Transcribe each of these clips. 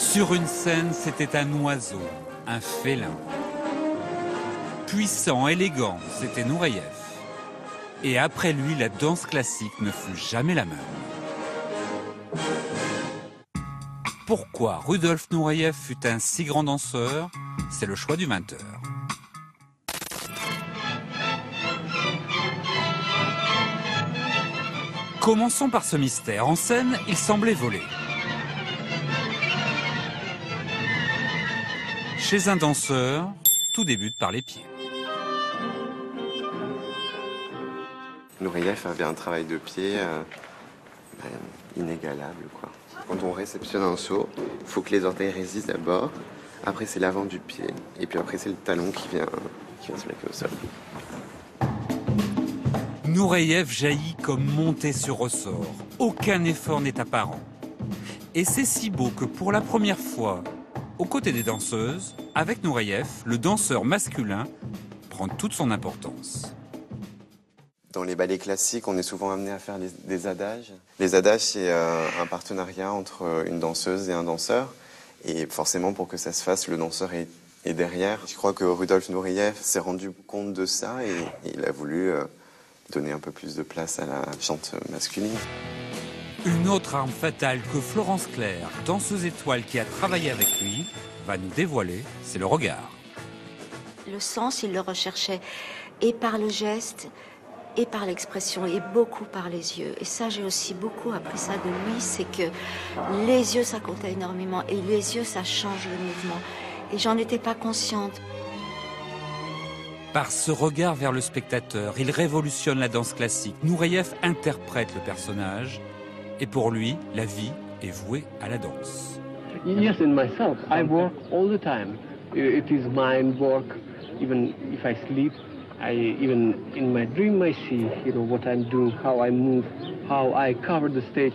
Sur une scène, c'était un oiseau, un félin. Puissant, élégant, c'était Nureyev. Et après lui, la danse classique ne fut jamais la même. Pourquoi Rudolf Nureyev fut un si grand danseur? C'est le choix du 20h. Commençons par ce mystère. En scène, il semblait voler. Chez un danseur, tout débute par les pieds. Nureyev avait un travail de pied inégalable, quoi. Quand on réceptionne un saut, il faut que les orteils résistent d'abord. Après, c'est l'avant du pied. Et puis après, c'est le talon qui vient se plaquer au sol. Nureyev jaillit comme monté sur ressort. Aucun effort n'est apparent. Et c'est si beau que pour la première fois, aux côtés des danseuses, avec Nureyev, le danseur masculin prend toute son importance. Dans les ballets classiques, on est souvent amené à faire des adages. Les adages, c'est un partenariat entre une danseuse et un danseur. Et forcément, pour que ça se fasse, le danseur est derrière. Je crois que Rudolf Nureyev s'est rendu compte de ça et il a voulu donner un peu plus de place à la chante masculine. Une autre arme fatale que Florence Claire, danseuse étoile qui a travaillé avec lui, va nous dévoiler, c'est le regard. Le sens, il le recherchait et par le geste, et par l'expression, et beaucoup par les yeux. Et ça, j'ai aussi beaucoup appris ça de lui, c'est que les yeux, ça comptait énormément, et les yeux, ça change le mouvement. Et j'en étais pas consciente. Par ce regard vers le spectateur, il révolutionne la danse classique. Nureyev interprète le personnage, et pour lui, la vie est vouée à la danse. Yes, in myself, I work all the time. It is mind work, even if I sleep. Even in my dream, I see, what I'm doing, how I move, how I cover the stage.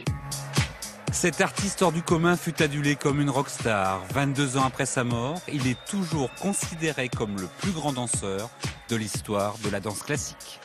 Cet artiste hors du commun fut adulé comme une rockstar. 22 ans après sa mort, il est toujours considéré comme le plus grand danseur de l'histoire de la danse classique.